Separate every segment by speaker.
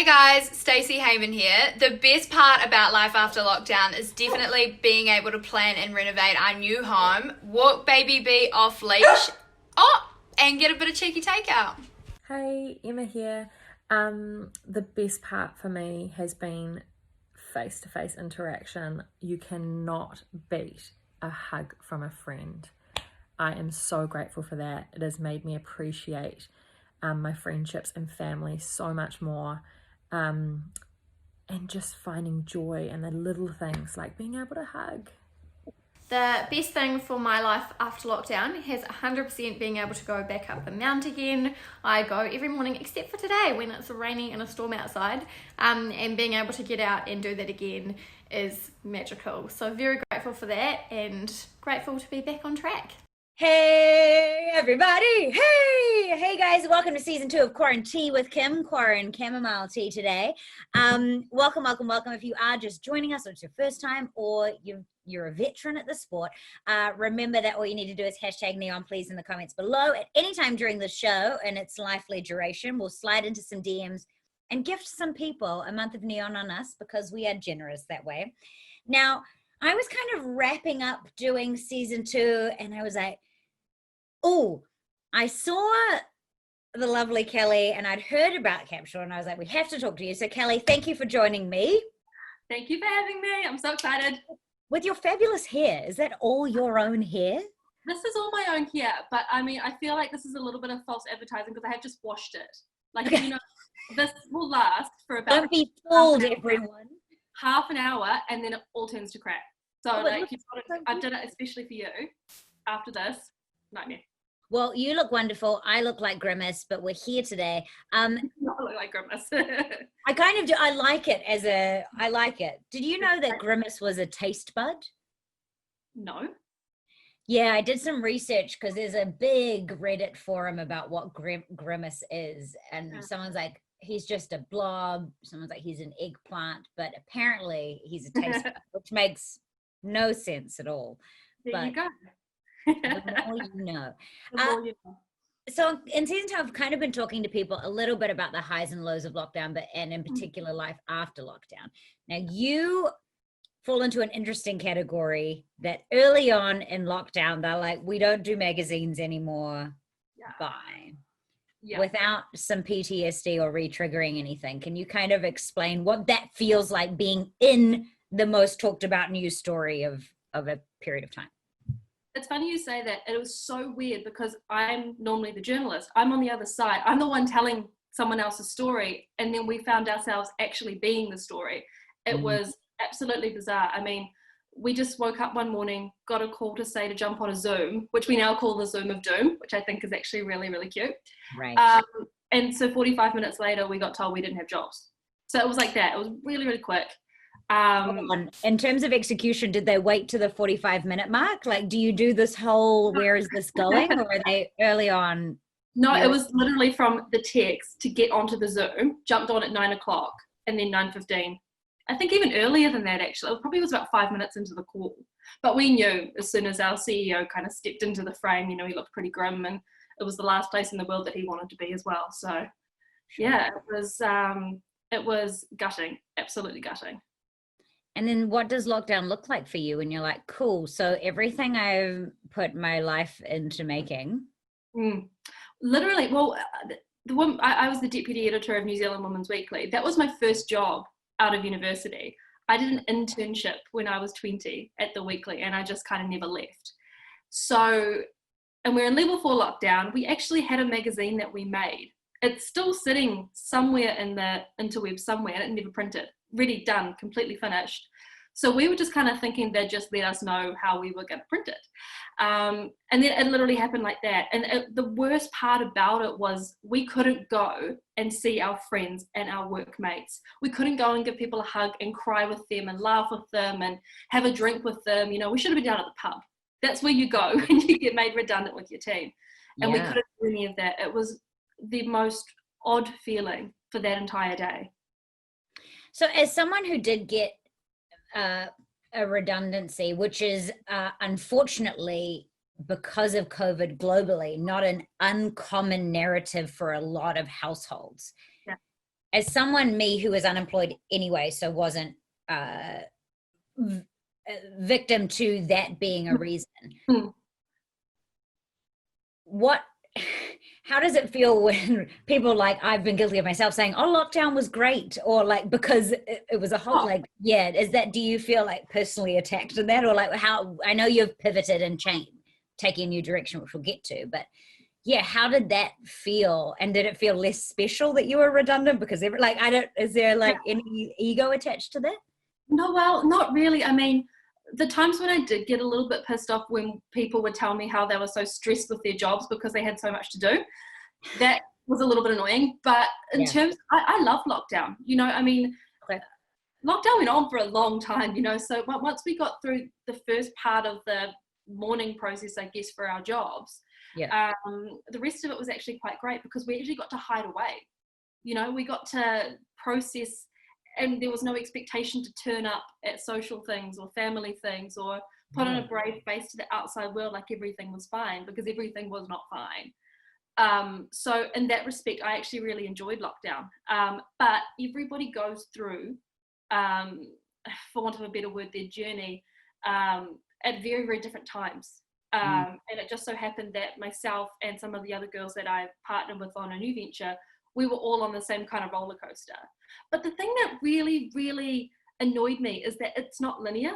Speaker 1: guys, Stacey Heyman here. The best part about life after lockdown is definitely being able to plan and renovate our new home, walk baby B off leash, and get a bit of cheeky takeout.
Speaker 2: Hey, Emma here. The best part for me has been face-to-face interaction. You cannot beat a hug from a friend. I am so grateful for that. It has made me appreciate my friendships and family so much more, and just finding joy in the little things like being able to hug.
Speaker 3: The best thing for my life after lockdown has 100% being able to go back up the mount again. I go every morning except for today when it's raining and a storm outside, and being able to get out and do that again is magical. So very grateful for that and grateful to be back on track.
Speaker 4: Hey everybody! Hey guys! Welcome to season 2 of Quarantine with Kim. Quarant chamomile tea today. Welcome. If you are just joining us, or it's your first time, or you're a veteran at the sport, remember that all you need to do is hashtag neon please in the comments below at any time during the show, and its lively duration. We'll slide into some DMs and gift some people a month of neon on us because we are generous that way. Now, I was kind of wrapping up doing season 2, and I was like, oh, I saw the lovely Kelly and I'd heard about Capsule, and I was like, we have to talk to you. So Kelly, thank you for joining me.
Speaker 5: Thank you for having me. I'm so excited.
Speaker 4: With your fabulous hair, is that all your own hair?
Speaker 5: This is all my own hair, but I mean, I feel like this is a little bit of false advertising because I have just washed it. Like, you know, this will last for about—
Speaker 4: Don't be fooled, everyone.
Speaker 5: Half an hour, and then it all turns to crap. So like, I've done it especially for you. After this, nightmare.
Speaker 4: Well, you look wonderful. I look like Grimace, but we're here today.
Speaker 5: I look like Grimace.
Speaker 4: I kind of do. I like it. Did you know that Grimace was a taste bud?
Speaker 5: No.
Speaker 4: Yeah, I did some research because there's a big Reddit forum about what Grimace is. And someone's like, he's just a blob. Someone's like, he's an eggplant. But apparently he's a taste bud, which makes no sense at all.
Speaker 5: There you go.
Speaker 4: The more you know. So in season 2, I've kind of been talking to people a little bit about the highs and lows of lockdown, and in particular life after lockdown. Now you fall into an interesting category that early on in lockdown, they're like, we don't do magazines anymore. Yeah. Bye. Yeah. Without some PTSD or re-triggering anything. Can you kind of explain what that feels like being in the most talked about news story of a period of time?
Speaker 5: It's funny you say that. It was so weird because I'm normally the journalist. I'm on the other side. I'm the one telling someone else's story. And then we found ourselves actually being the story. It was absolutely bizarre. I mean, we just woke up one morning, got a call to say to jump on a Zoom, which we now call the Zoom of Doom, which I think is actually really, really cute.
Speaker 4: Right.
Speaker 5: And so 45 minutes later, we got told we didn't have jobs. So it was like that. It was really, really quick.
Speaker 4: In terms of execution, did they wait to the 45-minute mark? Like, do you do this whole, where is this going? Or are they early on?
Speaker 5: No, it was literally from the text to get onto the Zoom, jumped on at 9 o'clock and then 9:15. I think even earlier than that, actually. It probably was about 5 minutes into the call. But we knew as soon as our CEO kind of stepped into the frame, you know, he looked pretty grim, and it was the last place in the world that he wanted to be as well. So yeah, it was gutting, absolutely gutting.
Speaker 4: And then what does lockdown look like for you when you're like, cool, so everything I've put my life into making?
Speaker 5: Literally, well, I was the deputy editor of New Zealand Women's Weekly. That was my first job out of university. I did an internship when I was 20 at the Weekly, and I just kind of never left. So, and we're in level 4 lockdown. We actually had a magazine that we made. It's still sitting somewhere in the interweb somewhere, and it never printed. Ready, done, completely finished. So we were just kind of thinking they'd just let us know how we were going to print it. And then it literally happened like that. And the worst part about it was we couldn't go and see our friends and our workmates. We couldn't go and give people a hug and cry with them and laugh with them and have a drink with them. You know, we should have been down at the pub. That's where you go when you get made redundant with your team. And we couldn't do any of that. It was the most odd feeling for that entire day.
Speaker 4: So as someone who did get a redundancy, which is unfortunately because of COVID globally, not an uncommon narrative for a lot of households. Yeah. as someone, me, who was unemployed anyway, so wasn't victim to that being a reason, how does it feel when people, like I've been guilty of myself, saying, oh, lockdown was great, or like because it was a whole do you feel like personally attacked in that, or like how, I know you've pivoted and changed, taking a new direction, which we'll get to, but yeah, how did that feel? And did it feel less special that you were redundant? Because is there like any ego attached to that?
Speaker 5: No, well, not really. I mean, the times when I did get a little bit pissed off when people would tell me how they were so stressed with their jobs because they had so much to do, that was a little bit annoying. But in terms, I love lockdown. You know, I mean, lockdown went on for a long time, you know, so once we got through the first part of the mourning process, I guess, for our jobs, the rest of it was actually quite great because we actually got to hide away. You know, we got to process, and there was no expectation to turn up at social things or family things or put on a brave face to the outside world like everything was fine, because everything was not fine. So in that respect, I actually really enjoyed lockdown. But everybody goes through, for want of a better word, their journey at very, very different times. And it just so happened that myself and some of the other girls that I partnered with on a new venture, we were all on the same kind of roller coaster. But the thing that really, really annoyed me is that it's not linear.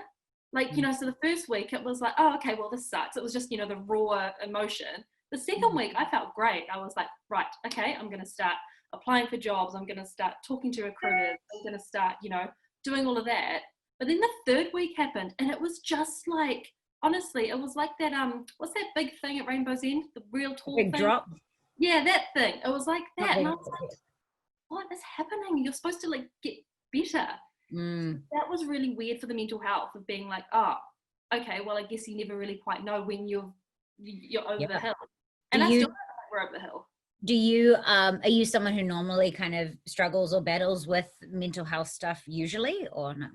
Speaker 5: Like, you know, so the first week it was like, oh, okay, well, this sucks. It was just, you know, the raw emotion. The second week I felt great. I was like, right, okay, I'm going to start applying for jobs. I'm going to start talking to recruiters. I'm going to start, you know, doing all of that. But then the third week happened and it was just like, honestly, it was like that, what's that big thing at Rainbow's End? The real tall
Speaker 4: big
Speaker 5: thing?
Speaker 4: Drop?
Speaker 5: Yeah, that thing. It was like that. And I was like, what is happening? You're supposed to like get better. That was really weird for the mental health of being like, oh, okay, well, I guess you never really quite know when you're over the hill. And I still don't think we're over the hill.
Speaker 4: Do you, are you someone who normally kind of struggles or battles with mental health stuff usually, or no?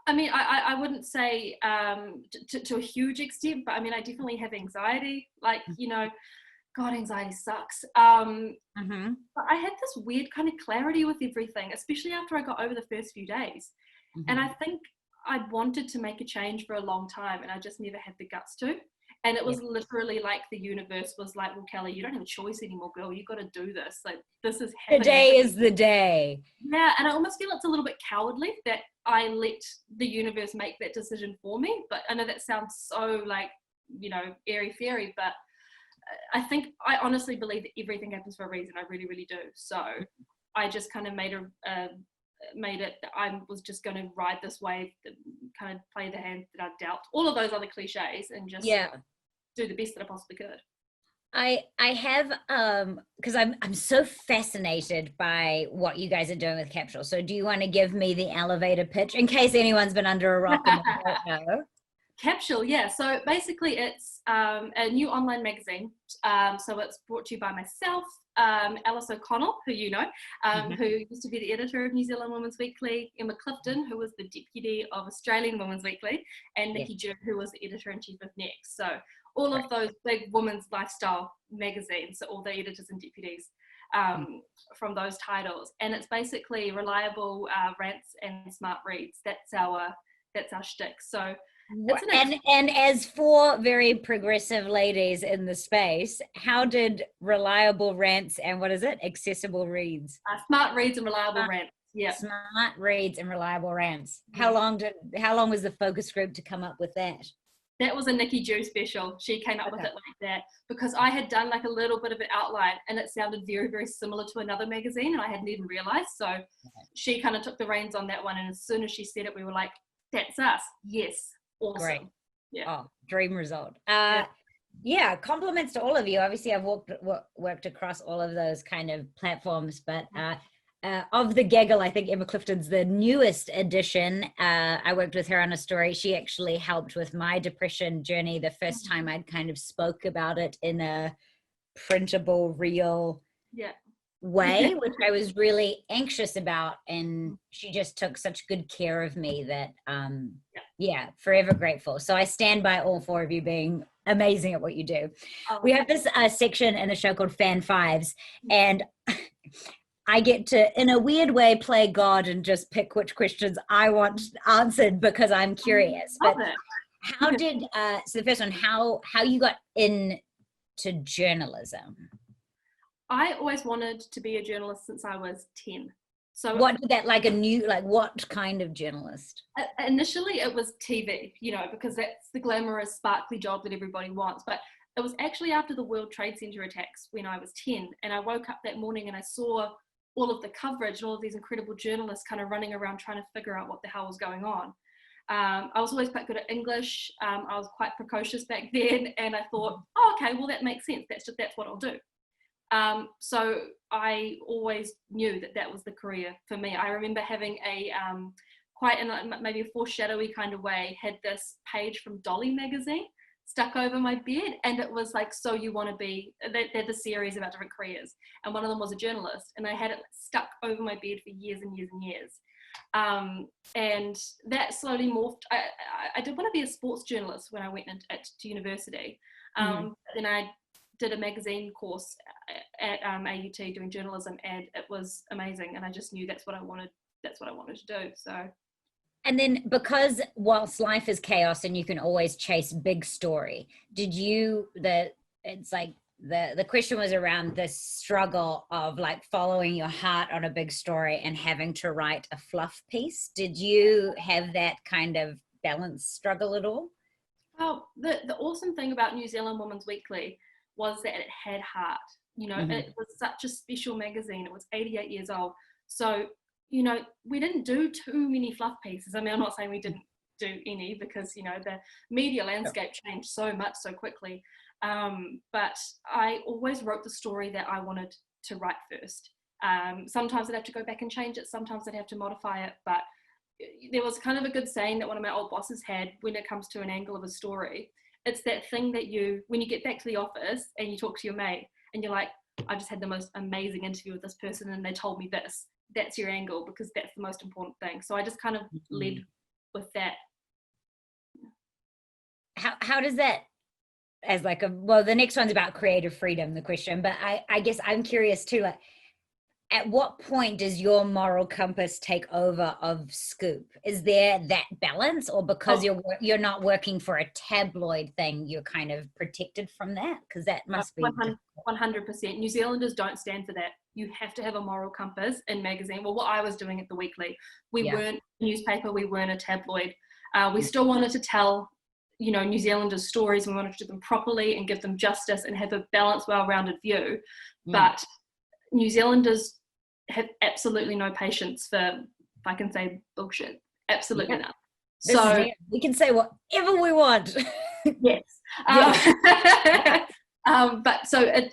Speaker 5: I mean, I wouldn't say to a huge extent, but I mean, I definitely have anxiety. Like, you know, God, anxiety sucks. But I had this weird kind of clarity with everything, especially after I got over the first few days. And I think I wanted to make a change for a long time, and I just never had the guts to. And it was literally like the universe was like, well, Kelly, you don't have a choice anymore, girl. You got to do this. Like, this is happening.
Speaker 4: Today is the day.
Speaker 5: Yeah, and I almost feel it's a little bit cowardly that I let the universe make that decision for me. But I know that sounds so like, you know, airy-fairy, but I think I honestly believe that everything happens for a reason. I really, really do. So I just kind of made it that I was just going to ride this wave, kind of play the hand that I dealt, all of those other cliches, and just do the best that I possibly could.
Speaker 4: I have because I'm so fascinated by what you guys are doing with Capsule. So do you want to give me the elevator pitch in case anyone's been under a rock and they don't know?
Speaker 5: Capsule, yeah. So basically it's a new online magazine. So it's brought to you by myself, Alice O'Connell, who you know, who used to be the editor of New Zealand Women's Weekly, Emma Clifton, who was the deputy of Australian Women's Weekly, and Nikki June, who was the editor-in-chief of Next. So all of those big women's lifestyle magazines, so all the editors and deputies from those titles. And it's basically reliable rants and smart reads. That's our shtick. So
Speaker 4: and as 4 very progressive ladies in the space, how did reliable rants and what is it? Accessible reads.
Speaker 5: Smart reads and reliable rants. Yeah.
Speaker 4: Smart reads and reliable rants. How long was the focus group to come up with that?
Speaker 5: That was a Nikki Jew special. She came up with it like that because I had done like a little bit of an outline and it sounded very, very similar to another magazine and I hadn't even realized. So she kind of took the reins on that one. And as soon as she said it, we were like, that's us. Yes. Awesome.
Speaker 4: Great.
Speaker 5: Yeah.
Speaker 4: Oh, dream result. Yeah, compliments to all of you. Obviously, I've worked across all of those kind of platforms, but of the gaggle, I think Emma Clifton's the newest addition. I worked with her on a story. She actually helped with my depression journey the first time I'd kind of spoke about it in a printable, real way, which I was really anxious about. And she just took such good care of me that, forever grateful. So I stand by all 4 of you being amazing at what you do. We have this section in the show called Fan Fives, and I get to, in a weird way, play God and just pick which questions I want answered because I'm curious.
Speaker 5: Love
Speaker 4: But
Speaker 5: it.
Speaker 4: how did, so the first one, how you got into journalism?
Speaker 5: I always wanted to be a journalist since I was 10. So
Speaker 4: What did that, like what kind of journalist?
Speaker 5: Initially it was TV, because that's the glamorous, sparkly job that everybody wants. But it was actually after the World Trade Center attacks when I was 10, and I woke up that morning and I saw all of the coverage and all of these incredible journalists kind of running around trying to figure out what the hell was going on. I was always quite good at English. I was quite precocious back then, and I thought, oh, okay, well, that makes sense. That's what I'll do. So I always knew that was the career for me. I remember having a quite in maybe a foreshadowy kind of way, had this page from Dolly magazine stuck over my bed, and it was like, so you want to be, they're the series about different careers, and one of them was a journalist, and I had it stuck over my bed for years and years and years. And that slowly morphed. I did want to be a sports journalist when I went to university. Then I did a magazine course at AUT doing journalism, and it was amazing, and I just knew that's what I wanted to do. So,
Speaker 4: and then, because whilst life is chaos and you can always chase big story, the question was around the struggle of like following your heart on a big story and having to write a fluff piece. Did you have that kind of balance struggle at all?
Speaker 5: Well, the awesome thing about New Zealand Women's Weekly was that it had heart. It was such a special magazine. It was 88 years old. So, we didn't do too many fluff pieces. I mean, I'm not saying we didn't do any, because, the media landscape changed so much so quickly. But I always wrote the story that I wanted to write first. Sometimes I'd have to go back and change it. Sometimes I'd have to modify it. But there was kind of a good saying that one of my old bosses had when it comes to an angle of a story. It's that thing that when you get back to the office and you talk to your mate and you're like, I just had the most amazing interview with this person and they told me this. That's your angle, because that's the most important thing. So I just kind of led with that.
Speaker 4: How does that, as like the next one's about creative freedom, the question, but I guess I'm curious too, like, at what point does your moral compass take over of Scoop? Is there that balance, or because you're not working for a tabloid thing, you're kind of protected from that? Because that must be
Speaker 5: 100%. New Zealanders don't stand for that. You have to have a moral compass in magazine. Well, what I was doing at the Weekly, we weren't a newspaper, we weren't a tabloid. We still wanted to tell, New Zealanders' stories. We wanted to do them properly and give them justice and have a balanced, well-rounded view. But New Zealanders have absolutely no patience for, if I can say, bullshit. Absolutely none. So
Speaker 4: we can say whatever we want.
Speaker 5: Yes. But so it,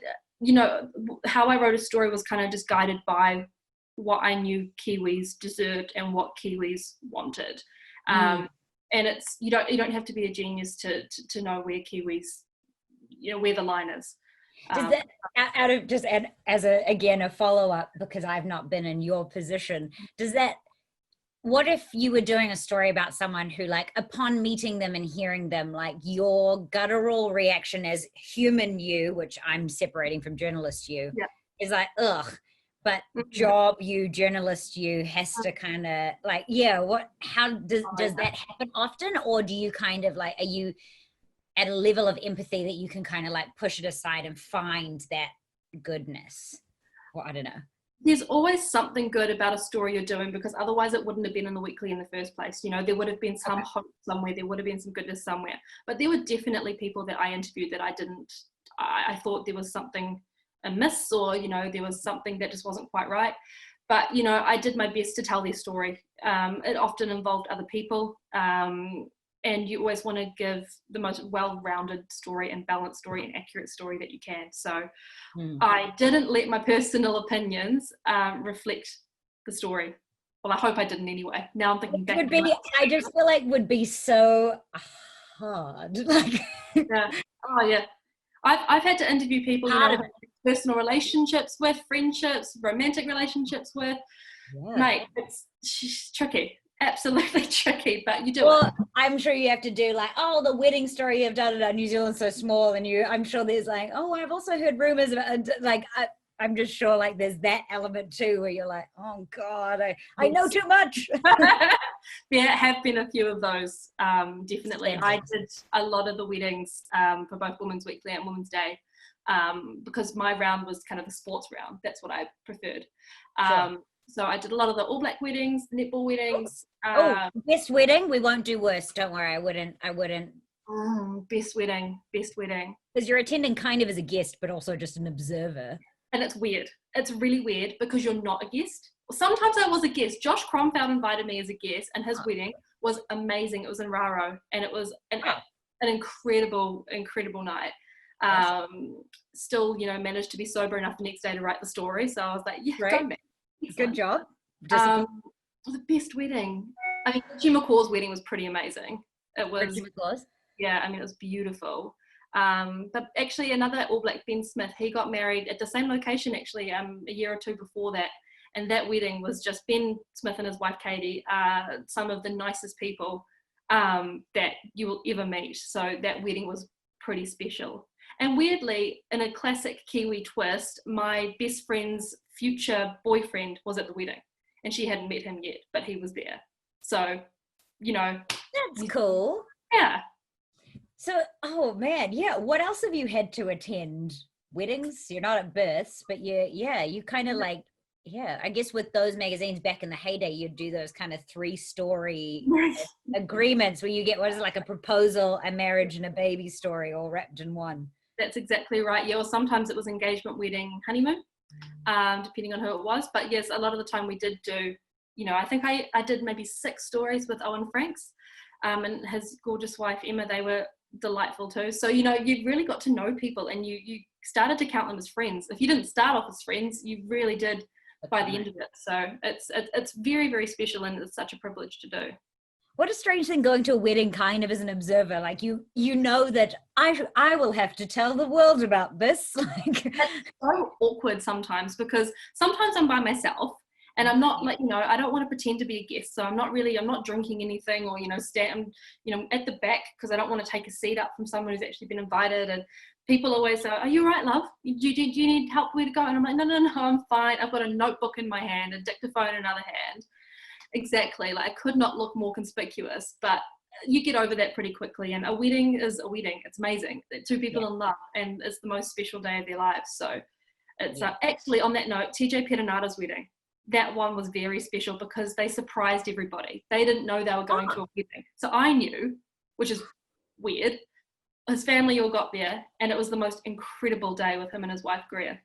Speaker 5: how I wrote a story was kind of just guided by what I knew Kiwis deserved and what Kiwis wanted. And it's you don't have to be a genius to know where Kiwis, where the line is.
Speaker 4: Does that, out of just as a follow-up, because I've not been in your position, what if you were doing a story about someone who, like, upon meeting them and hearing them, like, your guttural reaction as human you, which I'm separating from journalist you, is like, ugh, but job you, journalist you has to kind of like, how does that happen often? Or do you kind of like, are you at a level of empathy that you can kind of like push it aside and find that goodness? Or I don't know.
Speaker 5: There's always something good about a story you're doing, because otherwise it wouldn't have been in the Weekly in the first place. There would have been some hope somewhere, there would have been some goodness somewhere. But there were definitely people that I interviewed that I thought there was something amiss, or, there was something that just wasn't quite right. But, I did my best to tell their story. It often involved other people. And you always want to give the most well-rounded story and balanced story and accurate story that you can. So I didn't let my personal opinions reflect the story. Well, I hope I didn't anyway. Now I'm thinking back.
Speaker 4: I just feel like would be so hard. Like,
Speaker 5: yeah. Oh yeah. I've had to interview people, personal relationships with, friendships, romantic relationships with. Yeah. Mate, it's tricky. Absolutely tricky, but you do it.
Speaker 4: I'm sure you have to do like, the wedding story of New Zealand's so small, and I'm sure there's like, I've also heard rumors about, like, I'm just sure like there's that element too where you're like, oh God, I know too much.
Speaker 5: There have been a few of those, definitely.
Speaker 4: Fantastic.
Speaker 5: I did a lot of the weddings for both Women's Weekly and Women's Day because my round was kind of the sports round. That's what I preferred.
Speaker 4: Sure.
Speaker 5: So I did a lot of the All Black weddings, netball weddings.
Speaker 4: Best wedding. We won't do worse. Don't worry. I wouldn't.
Speaker 5: Best wedding.
Speaker 4: Because you're attending kind of as a guest, but also just an observer.
Speaker 5: And it's weird. It's really weird because you're not a guest. Sometimes I was a guest. Josh Cromfeld invited me as a guest, and his wedding was amazing. It was in Raro, and it was an incredible night. Still, managed to be sober enough the next day to write the story. So I was like, yeah,
Speaker 4: Great.
Speaker 5: go back.
Speaker 4: Good job.
Speaker 5: The best wedding. I mean, Jim McCaw's wedding was pretty amazing. It was. Yeah, I mean, it was beautiful. But actually, another All Black, Ben Smith, he got married at the same location actually a year or two before that. And that wedding was just Ben Smith and his wife Katie, some of the nicest people that you will ever meet. So that wedding was pretty special. And weirdly, in a classic Kiwi twist, my best friend's future boyfriend was at the wedding. And she hadn't met him yet, but he was there. So,
Speaker 4: That's cool.
Speaker 5: Yeah.
Speaker 4: So, oh man, yeah. What else have you had to attend? Weddings? You're not at births, but you kind of like, I guess with those magazines back in the heyday, you'd do those kind of 3-story agreements where you get, what is it, like a proposal, a marriage, and a baby story all wrapped in one.
Speaker 5: That's exactly right. Yeah, or sometimes it was engagement, wedding, honeymoon, depending on who it was. But yes, a lot of the time we did do, I think I did maybe 6 stories with Owen Franks and his gorgeous wife, Emma. They were delightful too. So, you really got to know people and you started to count them as friends. If you didn't start off as friends, you really did by the end of it. So it's very, very special and it's such a privilege to do.
Speaker 4: What a strange thing going to a wedding kind of as an observer. Like you know that I will have to tell the world about this. Like
Speaker 5: it's so awkward sometimes because sometimes I'm by myself and I'm not like, I don't want to pretend to be a guest. So I'm not drinking anything or, stand, at the back because I don't want to take a seat up from someone who's actually been invited. And people always say, are you all right, love? Do you need help where to go? And I'm like, no, I'm fine. I've got a notebook in my hand, a dictaphone in another hand. Exactly. Like I could not look more conspicuous, but you get over that pretty quickly. And a wedding is a wedding. It's amazing. They're 2 people in love and it's the most special day of their lives. So it's actually on that note, TJ Perenata's wedding. That one was very special because they surprised everybody. They didn't know they were going to a wedding. So I knew, which is weird. His family all got there and it was the most incredible day with him and his wife, Greer.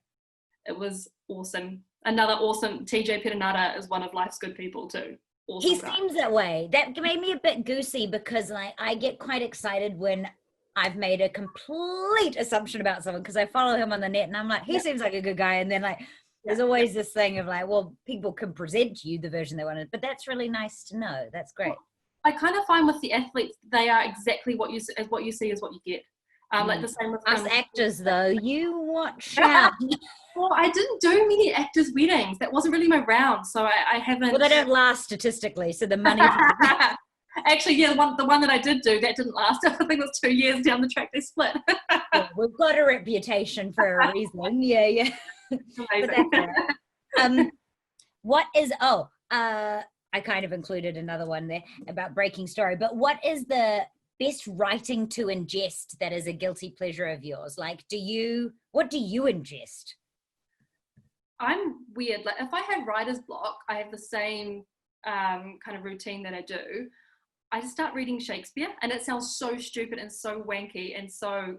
Speaker 5: It was awesome. Another awesome, TJ Perenata is one of life's good people too. Awesome
Speaker 4: he
Speaker 5: guy.
Speaker 4: seems that way. That made me a bit goosey because like I get quite excited when I've made a complete assumption about someone because I follow him on the net and I'm like, he seems like a good guy. And then like, there's always this thing of like, well, people can present to you the version they wanted, but that's really nice to know. That's great.
Speaker 5: I kind of find with the athletes, they are exactly what you see is what you get. Like the same with
Speaker 4: us actors, though. You watch out.
Speaker 5: Well, I didn't do many actors' weddings. That wasn't really my round, so I haven't.
Speaker 4: Well, they don't last statistically, so the money.
Speaker 5: Actually, yeah, the one that I did do, that didn't last. I think it was 2 years down the track they split.
Speaker 4: Yeah, we've got a reputation for a reason. Yeah. Amazing. What is? I kind of included another one there about breaking story. But what is the best writing to ingest that is a guilty pleasure of yours? Like, what do you ingest?
Speaker 5: I'm weird. Like, if I have writer's block, I have the same kind of routine that I do. I start reading Shakespeare, and it sounds so stupid and so wanky and so.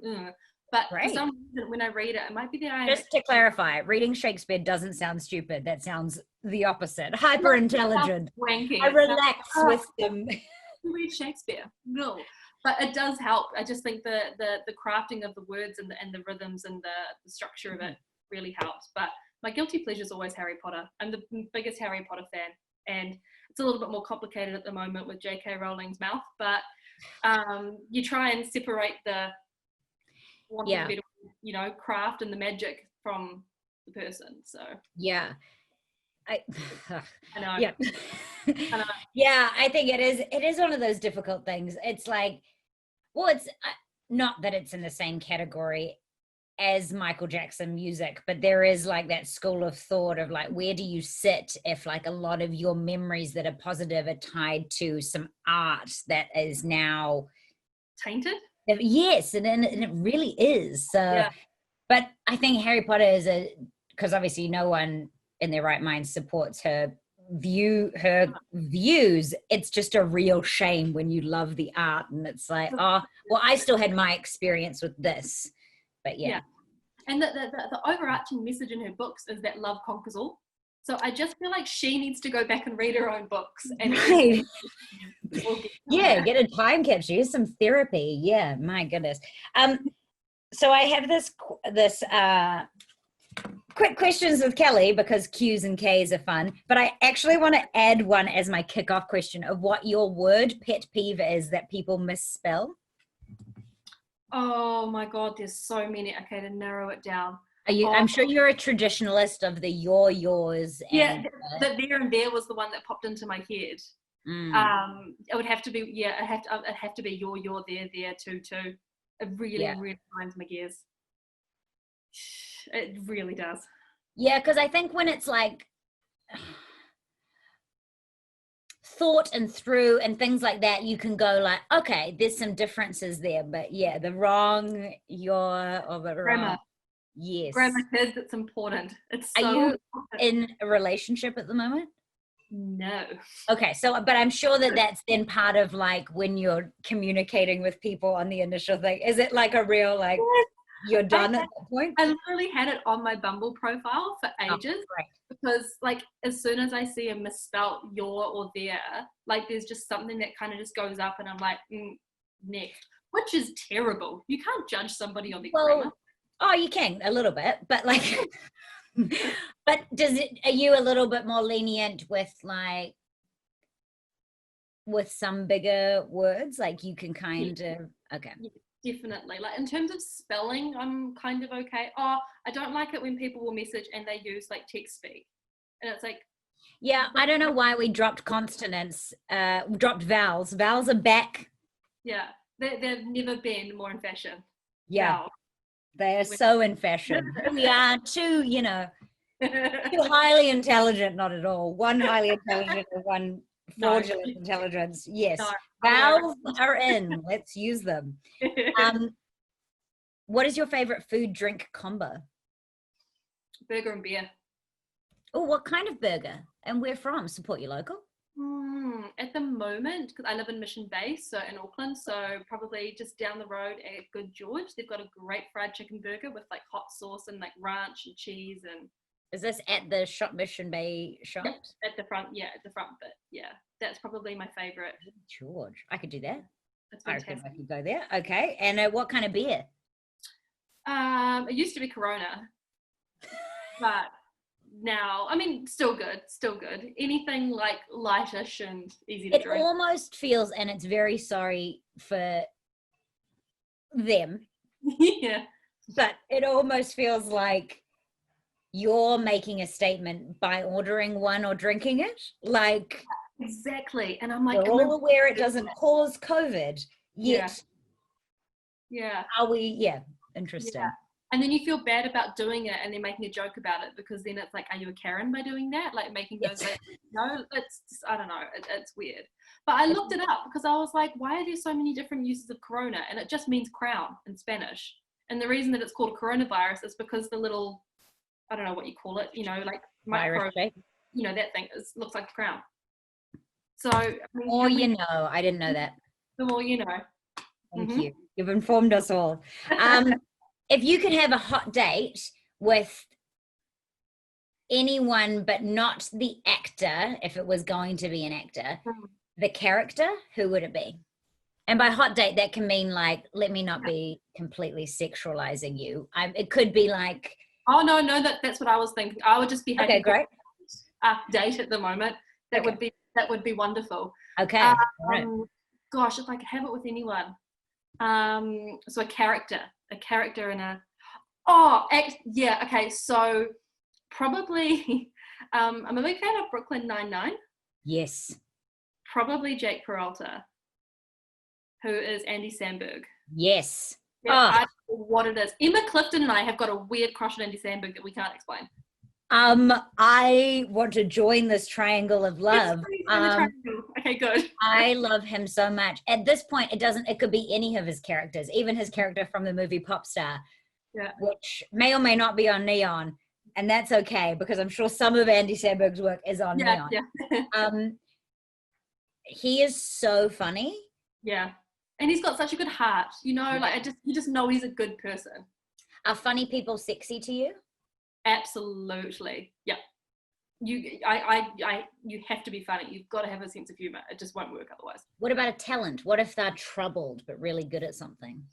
Speaker 5: But for some reason, when I read it, it might be that
Speaker 4: Just to clarify, reading Shakespeare doesn't sound stupid. That sounds the opposite. Hyper intelligent.
Speaker 5: Wanky.
Speaker 4: I relax with them.
Speaker 5: Read Shakespeare. No. But it does help. I just think the crafting of the words and the rhythms and the structure of it really helps. But my guilty pleasure is always Harry Potter. I'm the biggest Harry Potter fan. And it's a little bit more complicated at the moment with J.K. Rowling's mouth. But you try and separate the craft and the magic from the person. So
Speaker 4: yeah. I
Speaker 5: know.
Speaker 4: Yeah.
Speaker 5: I know.
Speaker 4: Yeah, I think it is one of those difficult things. It's like, well, it's not that it's in the same category as Michael Jackson music, but there is like that school of thought of like, where do you sit if like a lot of your memories that are positive are tied to some art that is now
Speaker 5: Tainted.
Speaker 4: yes, and it really is. So
Speaker 5: Yeah.
Speaker 4: but I think Harry Potter is because obviously no one in their right mind supports her views. It's just a real shame when you love the art and it's like, oh well, I still had my experience with this. But yeah.
Speaker 5: And the overarching message in her books is that love conquers all. So I just feel like she needs to go back and read her own books. And
Speaker 4: Right. Yeah, get a time capsule. Here's some therapy. Yeah, my goodness. So I have this quick questions with Kelly because Q's and K's are fun. But I actually want to add one as my kickoff question of what your word pet peeve is that people misspell.
Speaker 5: Oh my God, there's so many. Okay, to narrow it down.
Speaker 4: I'm sure you're a traditionalist of the yours. And,
Speaker 5: the there and there was the one that popped into my head. It would have to be, it'd have to be your, there, too. It really grinds my gears. It really does.
Speaker 4: Yeah, because I think when it's like thought and through and things like that, you can go like, okay, there's some differences there, but yeah, the wrong your or the
Speaker 5: Grammar.
Speaker 4: wrong. Yes.
Speaker 5: Grammar, kids, it's important. It's so
Speaker 4: Are you
Speaker 5: important.
Speaker 4: in a relationship at the moment?
Speaker 5: No.
Speaker 4: Okay, so but I'm sure that that's then part of like when you're communicating with people on the initial thing. Is it like a real like you're done at that point?
Speaker 5: I literally had it on my Bumble profile for ages because like as soon as I see a misspelt your or their, like there's just something that kind of just goes up and I'm like, next, which is terrible. You can't judge somebody on their grammar.
Speaker 4: Oh, you can a little bit, but like, but are you a little bit more lenient with like, with some bigger words? Like you can kind of, okay.
Speaker 5: Yeah, definitely. Like in terms of spelling, I'm kind of okay. Oh, I don't like it when people will message and they use like text speak. And it's like.
Speaker 4: Yeah, I don't know why we dropped consonants, dropped vowels. Vowels are back.
Speaker 5: Yeah, they've never been more in fashion.
Speaker 4: Yeah. Vowels. They are so in fashion. We are too, too highly intelligent, not at all. One highly intelligent and one fraudulent intelligence. Yes. No, vowels are in. Let's use them. What is your favorite food drink combo?
Speaker 5: Burger and beer.
Speaker 4: Oh, what kind of burger? And where from? Support your local?
Speaker 5: At the moment, because I live in Mission Bay, so in Auckland, so probably just down the road at Good George, they've got a great fried chicken burger with like hot sauce and like ranch and cheese. And
Speaker 4: is this at the shop Mission Bay shop?
Speaker 5: Yep, at the front, at the front bit. Yeah, that's probably my favorite.
Speaker 4: George, I could do that.
Speaker 5: That's fantastic.
Speaker 4: I could go there. Okay, and what kind of beer?
Speaker 5: It used to be Corona, but now, I mean, still good. Anything like lightish and easy to drink.
Speaker 4: It almost feels, and it's very sorry for them.
Speaker 5: Yeah.
Speaker 4: But it almost feels like you're making a statement by ordering one or drinking it. Like.
Speaker 5: Exactly. And I'm like.
Speaker 4: We're all aware it doesn't cause COVID yet.
Speaker 5: Yeah.
Speaker 4: Are we? Yeah. Interesting.
Speaker 5: Yeah. And then you feel bad about doing it and then making a joke about it because then it's like, are you a Karen by doing that? Like making those, like, no, it's just, I don't know, it's weird. But I looked it up because I was like, why are there so many different uses of Corona? And it just means crown in Spanish. And the reason that it's called coronavirus is because the little, I don't know what you call it, like micro, that thing looks like a crown. So, I mean,
Speaker 4: I didn't know that.
Speaker 5: The more you know.
Speaker 4: Thank you. You've informed us all. If you could have a hot date with anyone, but not the actor, if it was going to be an actor, the character, who would it be? And by hot date, that can mean like, let me not be completely sexualizing you. It could be like.
Speaker 5: Oh, no, that's what I was thinking. I would just be having
Speaker 4: great.
Speaker 5: A date at the moment. That would be wonderful.
Speaker 4: Okay.
Speaker 5: Gosh, if I could have it with anyone. So a character in a okay, so probably I'm a big fan of Brooklyn Nine-Nine.
Speaker 4: Yes.
Speaker 5: Probably Jake Peralta, who is Andy Samberg.
Speaker 4: Yes.
Speaker 5: Yeah,
Speaker 4: Oh.
Speaker 5: I don't know what it is. Emma Clifton and I have got a weird crush on Andy Samberg that we can't explain.
Speaker 4: I want to join this triangle of love.
Speaker 5: Okay, good.
Speaker 4: I love him so much. At this point, it could be any of his characters, even his character from the movie Popstar, which may or may not be on Neon. And that's okay, because I'm sure some of Andy Samberg's work is on Neon.
Speaker 5: Yeah.
Speaker 4: He is so funny.
Speaker 5: Yeah. And he's got such a good heart, you know, like you just know he's a good person.
Speaker 4: Are funny people sexy to you?
Speaker 5: Absolutely. Yeah. You have to be funny. You've got to have a sense of humor. It just won't work otherwise.
Speaker 4: What about a talent? What if they're troubled but really good at something?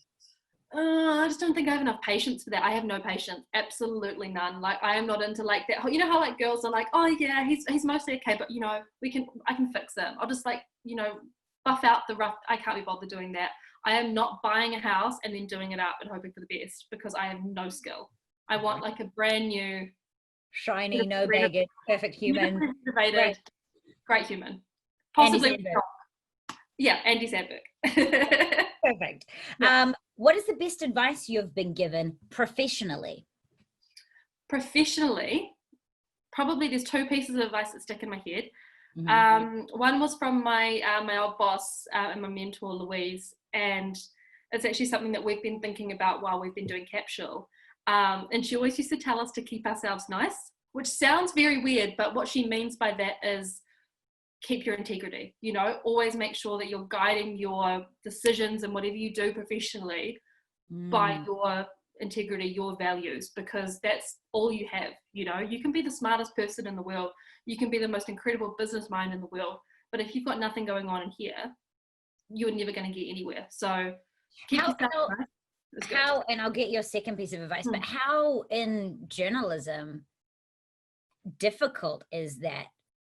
Speaker 5: I just don't think I have enough patience for that. I have no patience, absolutely none. Like, I am not into like that. You know how like girls are like, oh yeah, he's mostly okay, but you know, I can fix him. I'll just like, you know, buff out the rough. I can't be bothered doing that. I am not buying a house and then doing it up and hoping for the best, because I have no skill. I want like a brand new,
Speaker 4: shiny, no baggage, perfect human,
Speaker 5: great human, possibly.
Speaker 4: Andy Samberg.
Speaker 5: Yeah, Andy Samberg.
Speaker 4: Perfect.
Speaker 5: Yeah.
Speaker 4: What is the best advice you've been given professionally?
Speaker 5: Professionally, probably there's two pieces of advice that stick in my head. One was from my old boss and my mentor, Louise, and it's actually something that we've been thinking about while we've been doing Capsule. And she always used to tell us to keep ourselves nice, which sounds very weird, but what she means by that is keep your integrity, you know, always make sure that you're guiding your decisions and whatever you do professionally by your integrity, your values, because that's all you have. You know, you can be the smartest person in the world, you can be the most incredible business mind in the world, but if you've got nothing going on in here, you're never going to get anywhere. So keep yourself nice.
Speaker 4: How, and I'll get your second piece of advice, but how in journalism difficult is that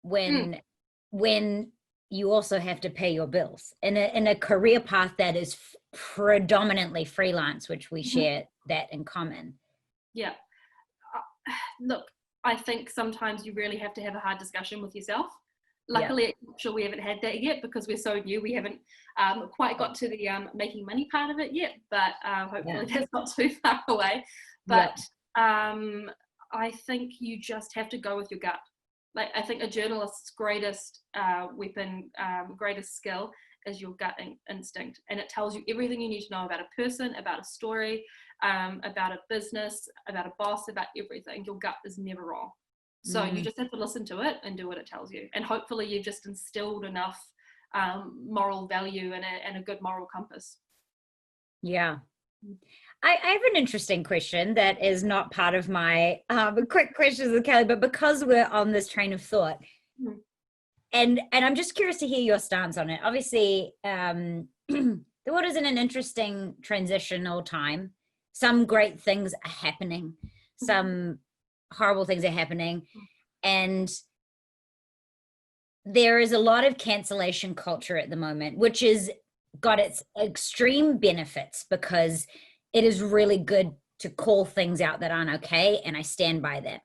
Speaker 4: when you also have to pay your bills in a career path that is predominantly freelance, which we share that in common?
Speaker 5: Yeah. Look, I think sometimes you really have to have a hard discussion with yourself. Luckily, I'm not sure we haven't had that yet, because we're so new. We haven't quite got to the making money part of it yet, but hopefully that's not too far away. But I think you just have to go with your gut. Like, I think a journalist's greatest weapon, greatest skill is your gut instinct. And it tells you everything you need to know about a person, about a story, about a business, about a boss, about everything. Your gut is never wrong. So you just have to listen to it and do what it tells you. And hopefully you've just instilled enough moral value and a good moral compass.
Speaker 4: Yeah. I have an interesting question that is not part of my quick questions with Kelly, but because we're on this train of thought, and I'm just curious to hear your stance on it. Obviously, the world is in an interesting transitional time. Some great things are happening. Some horrible things are happening. And there is a lot of cancellation culture at the moment, which has got its extreme benefits, because it is really good to call things out that aren't okay, and I stand by that.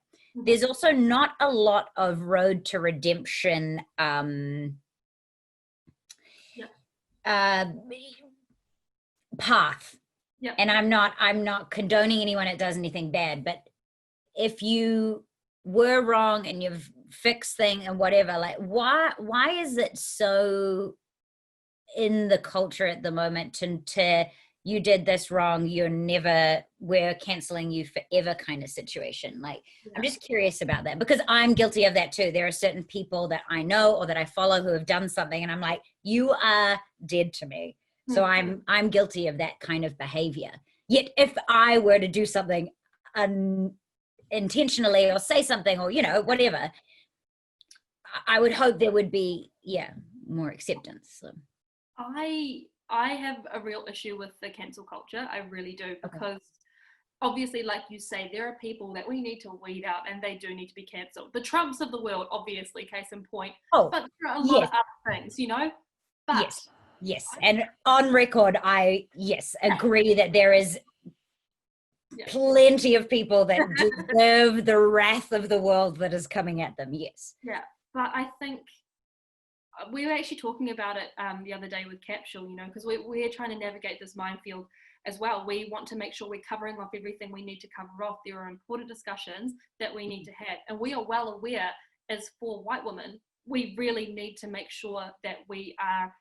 Speaker 4: There's also not a lot of road to redemption path. And I'm not condoning anyone that does anything bad, but if you were wrong and you've fixed thing and whatever, like why is it so in the culture at the moment to you did this wrong, we're canceling you forever kind of situation? Like, I'm just curious about that, because I'm guilty of that too. There are certain people that I know or that I follow who have done something, and I'm like, you are dead to me. So I'm guilty of that kind of behavior. Yet if I were to do something intentionally or say something or, you know, whatever, I would hope there would be more acceptance. So
Speaker 5: I have a real issue with the cancel culture. I really do, because obviously, like you say, there are people that we need to weed out, and they do need to be cancelled. The Trumps of the world, obviously, case in point. But there are a lot of other things, you know. But
Speaker 4: yes, and on record, I agree that there is plenty of people that deserve the wrath of the world that is coming at them. Yes.
Speaker 5: Yeah, but I think we were actually talking about it the other day with Capsule, you know, because we're trying to navigate this minefield as well. We want to make sure we're covering off everything we need to cover off. There are important discussions that we need to have, and we are well aware, as 4 white women, we really need to make sure that we are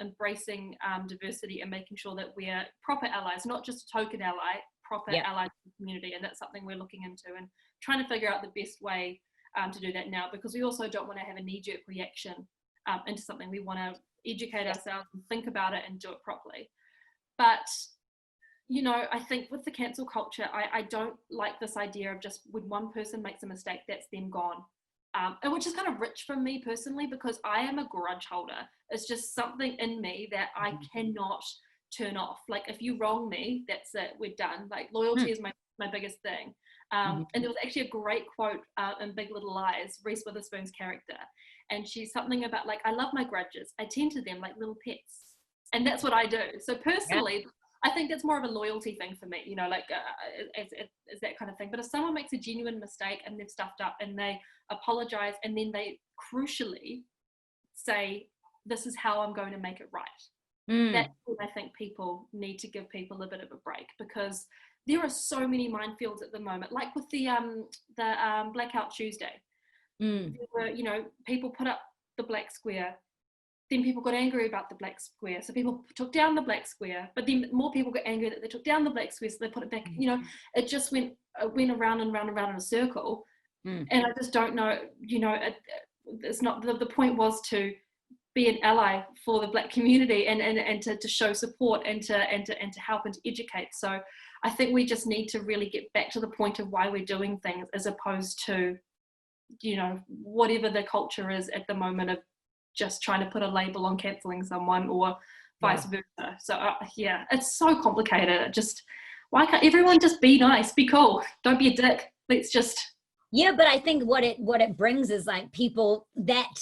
Speaker 5: embracing diversity and making sure that we are proper allies, not just a token ally, proper allies in the community. And that's something we're looking into and trying to figure out the best way to do that now, because we also don't want to have a knee-jerk reaction into something. We want to educate ourselves and think about it and do it properly. But you know, I think with the cancel culture, I don't like this idea of just when one person makes a mistake, that's them gone. And which is kind of rich for me personally, because I am a grudge holder. It's just something in me that I cannot turn off. Like, if you wrong me, that's it, we're done. Like, loyalty is my biggest thing. And there was actually a great quote in Big Little Lies, Reese Witherspoon's character. And she's something about, like, I love my grudges. I tend to them like little pets. And that's what I do. So personally, I think that's more of a loyalty thing for me, you know, like as that kind of thing. But if someone makes a genuine mistake and they've stuffed up and they apologize and then they crucially say, this is how I'm going to make it right. That's when I think people need to give people a bit of a break, because there are so many minefields at the moment, like with the Blackout Tuesday. There were, you know, people put up the black square. Then people got angry about the black square, so people took down the black square. But then more people got angry that they took down the black square, so they put it back. You know, it just went around and round and round in a circle. And I just don't know. You know, it's not the point was to be an ally for the Black community and to show support and to help and to educate. So I think we just need to really get back to the point of why we're doing things, as opposed to, you know, whatever the culture is at the moment of just trying to put a label on cancelling someone or vice versa. So it's so complicated. Just, why can't everyone just be nice, be cool, don't be a dick, let's just.
Speaker 4: But I think what it brings is, like, people that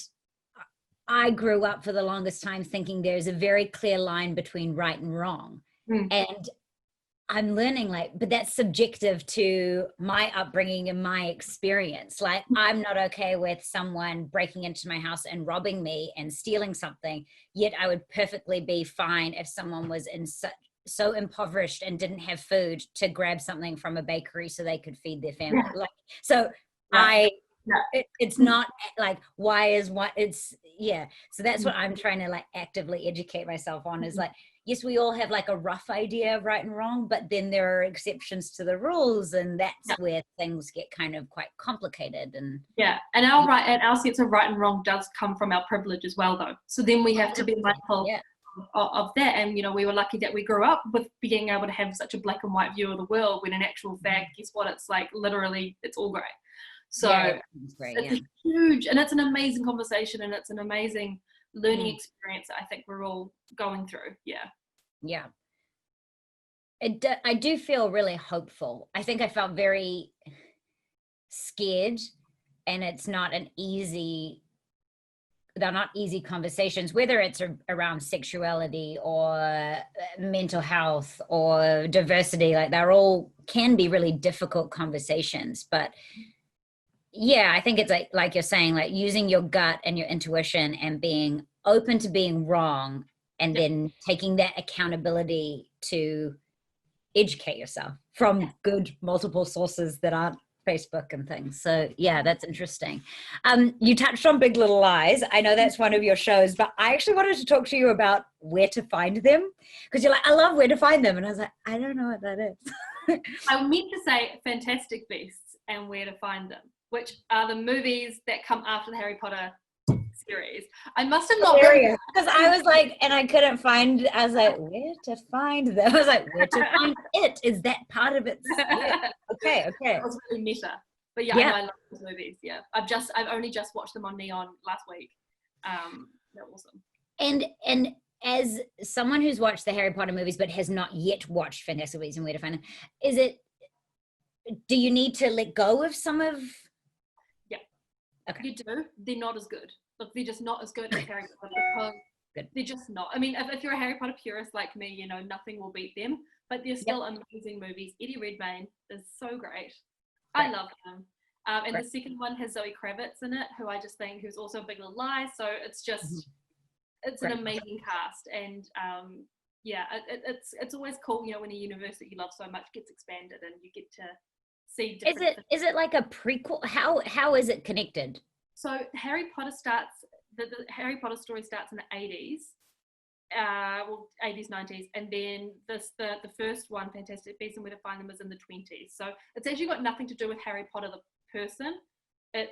Speaker 4: I grew up for the longest time thinking there's a very clear line between right and wrong. And I'm learning, like, but that's subjective to my upbringing and my experience. Like, I'm not okay with someone breaking into my house and robbing me and stealing something, yet I would perfectly be fine if someone was so impoverished and didn't have food to grab something from a bakery so they could feed their family. Like, so it's not like, why is what it's, so that's what I'm trying to, like, actively educate myself on, is like, yes, we all have, like, a rough idea of right and wrong, but then there are exceptions to the rules, and that's where things get kind of quite complicated. And
Speaker 5: and our sense of right and wrong does come from our privilege as well, though. So then we have to be mindful of that. And, you know, we were lucky that we grew up with being able to have such a black and white view of the world, when in actual fact, guess what, it's like, literally, it's all grey. So it's a huge, and it's an amazing conversation, and it's an amazing learning experience that I think we're all going through.
Speaker 4: I do feel really hopeful. I think I felt very scared, and they're not easy conversations, whether it's around sexuality or mental health or diversity. Like, they're all can be really difficult conversations, but I think it's like you're saying, like, using your gut and your intuition and being open to being wrong, and then taking that accountability to educate yourself from good multiple sources that aren't Facebook and things. So that's interesting. You touched on Big Little Lies. I know that's one of your shows, but I actually wanted to talk to you about where to find them, because you're like, I love Where to Find Them, and I was like, I don't know what that is.
Speaker 5: I meant to say Fantastic Beasts and Where to Find Them, which are the movies that come after the Harry Potter series. I must have not,
Speaker 4: because I was like, and I couldn't find, I was like, where to find them? I was like, where to find it? Is that part of it? Okay.
Speaker 5: It was really meta. But I love those movies. I've only just watched them on Neon last week. They're awesome.
Speaker 4: And as someone who's watched the Harry Potter movies but has not yet watched Fantastic Beasts and Where to Find Them, do you need to let go of some of?
Speaker 5: You do. They're not as good. Look, they're just not as good as Harry Potter, because they're just not. I mean, if you're a Harry Potter purist like me, you know, nothing will beat them, but they're still amazing movies. Eddie Redmayne is so great. I love him. And the second one has Zoe Kravitz in it, who I just think, who's also a Big Little Lies. So it's just, it's an amazing cast. And yeah, it's always cool, you know, when a universe that you love so much gets expanded and you get to see different.
Speaker 4: Is it like a prequel? How is it connected?
Speaker 5: So Harry Potter starts, the Harry Potter story starts in the 80s, 80s, 90s, and then the first one, Fantastic Beasts and Where to Find Them, is in the 20s. So it's actually got nothing to do with Harry Potter the person. It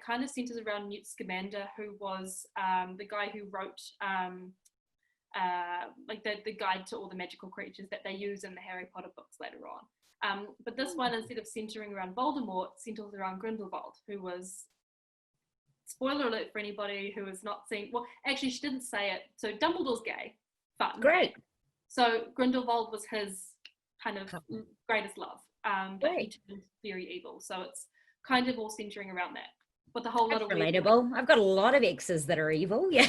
Speaker 5: kind of centers around Newt Scamander, who was the guy who wrote like the guide to all the magical creatures that they use in the Harry Potter books later on. But this one, instead of centering around Voldemort, centers around Grindelwald, who was, spoiler alert for anybody who has not seen, well, actually she didn't say it, so Dumbledore's gay. Fun.
Speaker 4: Great.
Speaker 5: So Grindelwald was his kind of greatest love, but he turned very evil. So it's kind of all centering around that. But the whole lot of
Speaker 4: relatable. I've got a lot of exes that are evil. Yeah.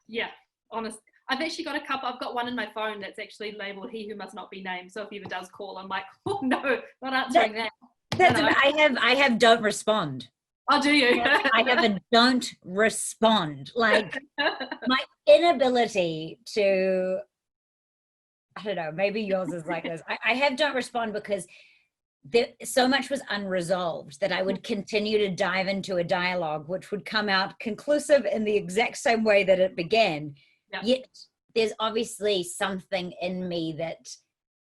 Speaker 5: Yeah, honest. I've actually got a couple. I've got one in my phone that's actually labeled "He Who Must Not Be Named." So if he ever does call, I'm like, oh no, not answering that.
Speaker 4: I have don't respond.
Speaker 5: Oh, do you?
Speaker 4: I have a don't respond. Like my inability to, I don't know, maybe yours is like this. I have don't respond because so much was unresolved that I would continue to dive into a dialogue which would come out conclusive in the exact same way that it began. Yeah. Yet there's obviously something in me that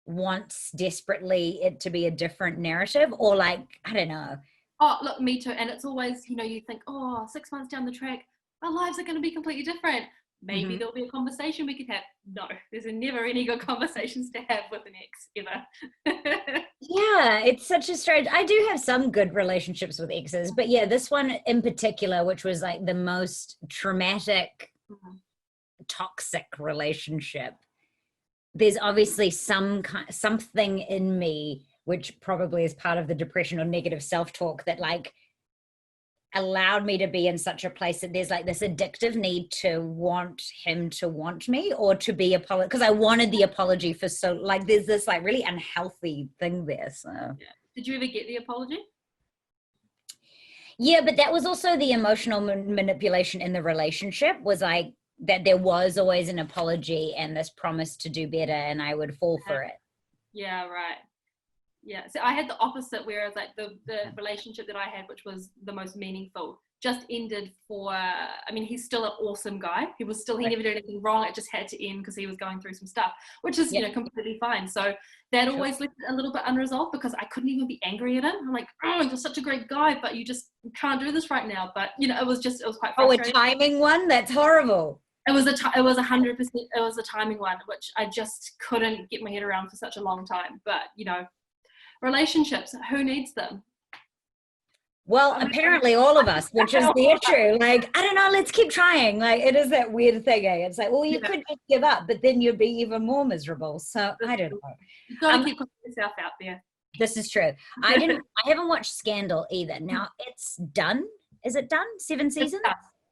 Speaker 4: wants desperately it to be a different narrative, or like, I don't know.
Speaker 5: Oh, look, me too. And it's always, you know, you think, oh, 6 months down the track, our lives are going to be completely different. Maybe there'll be a conversation we could have. No, there's never any good conversations to have with an ex, ever.
Speaker 4: Yeah, it's such a strange, I do have some good relationships with exes, but yeah, this one in particular, which was like the most traumatic, toxic relationship, there's obviously something in me, which probably is part of the depression or negative self-talk, that like allowed me to be in such a place that there's like this addictive need to want him to want me, or to be because I wanted the apology for so, like there's this like really unhealthy thing there. So
Speaker 5: yeah. Did you ever get the apology?
Speaker 4: Yeah, but that was also the emotional manipulation in the relationship, was like that there was always an apology and this promise to do better, and I would fall for it.
Speaker 5: Yeah, right. Yeah, so I had the opposite, whereas like the relationship that I had, which was the most meaningful, just ended for, I mean, he's still an awesome guy. He never did anything wrong. It just had to end because he was going through some stuff, which is, you know, completely fine. So that always left it a little bit unresolved because I couldn't even be angry at him. I'm like, oh, you're such a great guy, but you just can't do this right now. But, you know, it was quite frustrating.
Speaker 4: Oh, a timing one? That's horrible.
Speaker 5: It was 100%, it was a timing one, which I just couldn't get my head around for such a long time. But, you know, relationships, who needs them?
Speaker 4: Well, apparently all of us, which is the issue. Like, I don't know, let's keep trying. Like, it is that weird thing. It's like, well, you could just give up, but then you'd be even more miserable. So I don't know.
Speaker 5: You've got to keep putting yourself out there.
Speaker 4: This is true. I haven't watched Scandal either. Now it's done. Is it done? 7 seasons?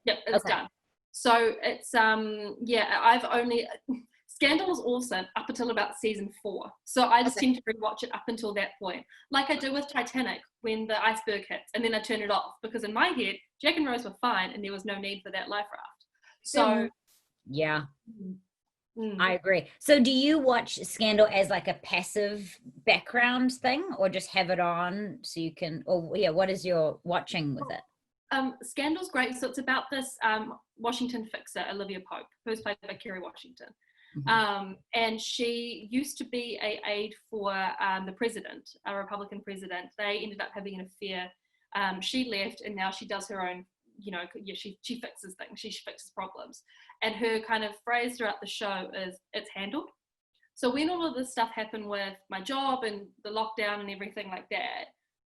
Speaker 5: Yep, it's done. So it's Scandal was awesome up until about season 4. So I just tend to rewatch it up until that point. Like I do with Titanic when the iceberg hits, and then I turn it off because in my head, Jack and Rose were fine and there was no need for that life raft. So
Speaker 4: yeah. I agree. So do you watch Scandal as like a passive background thing, or just have it on so you can, what is your watching with it?
Speaker 5: Scandal's great. So it's about this Washington fixer, Olivia Pope, who's played by Kerry Washington. And she used to be an aide for the president, a Republican president. They ended up having an affair. She left, and now she does her own, you know, she fixes things. She fixes problems. And her kind of phrase throughout the show is, it's handled. So when all of this stuff happened with my job and the lockdown and everything like that,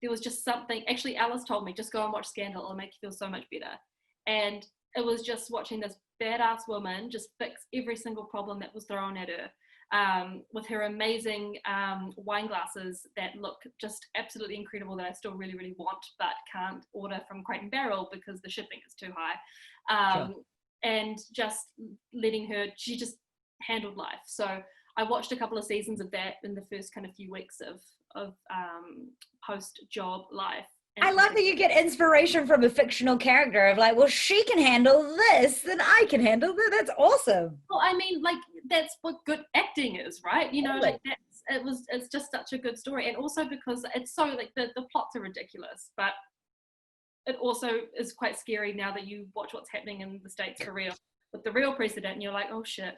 Speaker 5: there was just something, actually Alice told me, just go and watch Scandal, it'll make you feel so much better. And it was just watching this badass woman just fix every single problem that was thrown at her, with her amazing wine glasses that look just absolutely incredible, that I still really, really want, but can't order from Crate and Barrel because the shipping is too high. And just letting her, she just handled life. So I watched a couple of seasons of that in the first kind of few weeks of post-job life.
Speaker 4: I love that you get inspiration from a fictional character of like, well, she can handle this, then I can handle that. That's awesome.
Speaker 5: Well, I mean, like, that's what good acting is, right? You know,
Speaker 4: Totally.
Speaker 5: like it's just such a good story. And also because it's so, like, the plots are ridiculous, but it also is quite scary now that you watch what's happening in the States for real. With the real president, and you're like, oh shit.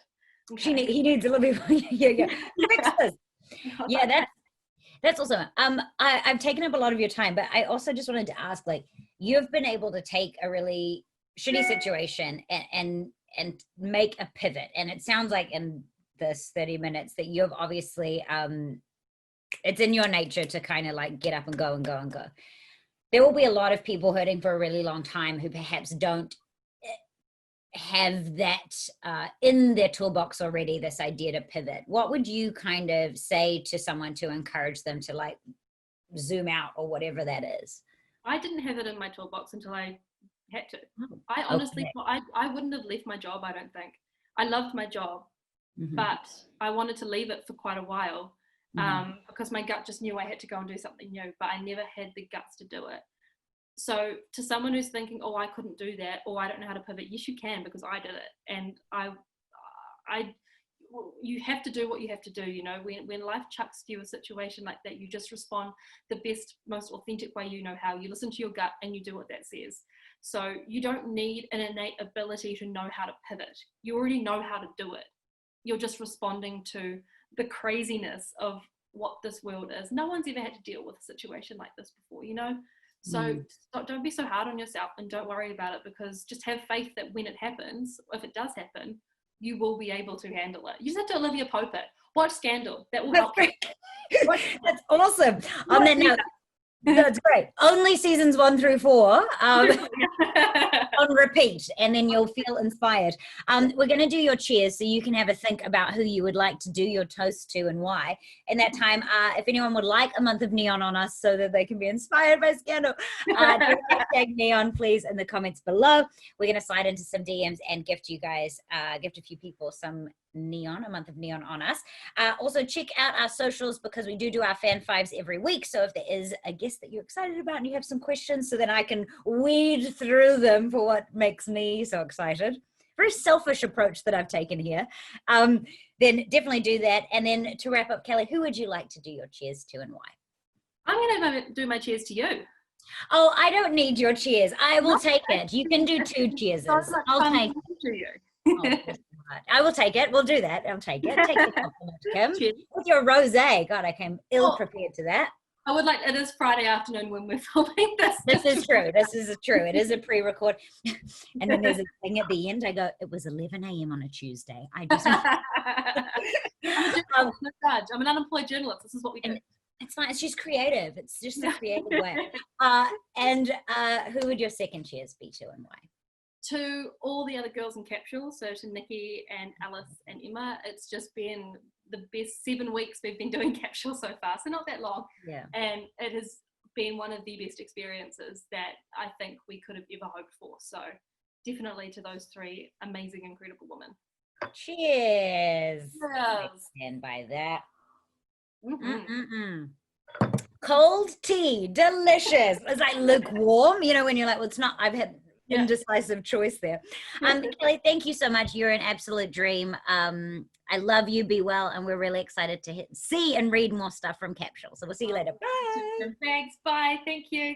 Speaker 5: Okay.
Speaker 4: He needs a little bit. Yeah. Fix this. Yeah, that's awesome. I've taken up a lot of your time, but I also just wanted to ask, like, you've been able to take a really shitty situation and make a pivot. And it sounds like in this 30 minutes that you've obviously, it's in your nature to kind of like get up and go and go and go. There will be a lot of people hurting for a really long time who perhaps don't have that in their toolbox already, this idea to pivot. What would you kind of say to someone to encourage them to like zoom out or whatever that is?
Speaker 5: I didn't have it in my toolbox until I had to.
Speaker 4: Oh,
Speaker 5: I honestly
Speaker 4: okay.
Speaker 5: thought I wouldn't have left my job, I don't think. I loved my job, but I wanted to leave it for quite a while because my gut just knew I had to go and do something new, but I never had the guts to do it. So to someone who's thinking, oh, I couldn't do that, or I don't know how to pivot, yes, you can, because I did it. And you have to do what you have to do, you know. When life chucks you a situation like that, you just respond the best, most authentic way you know how. You listen to your gut and you do what that says. So you don't need an innate ability to know how to pivot. You already know how to do it. You're just responding to the craziness of what this world is. No one's ever had to deal with a situation like this before, you know. So don't be so hard on yourself and don't worry about it, because just have faith that when it happens, if it does happen, you will be able to handle it. You just have to Olivia Pope it. Watch Scandal. That will help.
Speaker 4: That's awesome. On that note, that's great. Only seasons 1 through 4 on repeat, and then you'll feel inspired. We're going to do your cheers so you can have a think about who you would like to do your toast to and why. In that time, if anyone would like a month of neon on us so that they can be inspired by Scandal, hashtag neon, please, in the comments below. We're going to slide into some DMs and gift a few people some neon, a month of neon on us. Also check out our socials, because we do our fan fives every week. So if there is a guest that you're excited about and you have some questions, so then I can weed through them for what makes me so excited. Very selfish approach that I've taken here. Then definitely do that. And then to wrap up, Kelly, who would you like to do your cheers to and why? I'm
Speaker 5: going to do my cheers to you.
Speaker 4: Oh, I don't need your cheers. I will take it. You can do 2 cheers. I'll take it.
Speaker 5: To you.
Speaker 4: Oh, I will take it. We'll do that. I'll take it. Take the compliment, Kim. Cheers. With your rosé. God, I came ill prepared to that.
Speaker 5: I would like, it is Friday afternoon when we're filming this.
Speaker 4: This is true. This is true. It is a pre-record. And then there's a thing at the end. I go, it was 11 a.m. on a Tuesday. I just
Speaker 5: I'm an unemployed journalist. This is what we do.
Speaker 4: It's fine. She's creative. It's just a creative way. And who would your second cheers be to and why?
Speaker 5: To all the other girls in Capsule, so to Nikki and Alice and Emma. It's just been the best 7 weeks we've been doing Capsule so far, so not that long.
Speaker 4: Yeah.
Speaker 5: And it has been one of the best experiences that I think we could have ever hoped for. So definitely to those 3 amazing, incredible women.
Speaker 4: Cheers.
Speaker 5: Yes.
Speaker 4: And by that. Cold tea, delicious. It's like lukewarm, you know, when you're like, well, it's not, I've had indecisive choice there. Kelly, thank you so much. You're an absolute dream. I love you. Be well. And we're really excited to see and read more stuff from Capsule. So we'll see you later. Bye.
Speaker 5: Thanks. Bye. Thank you.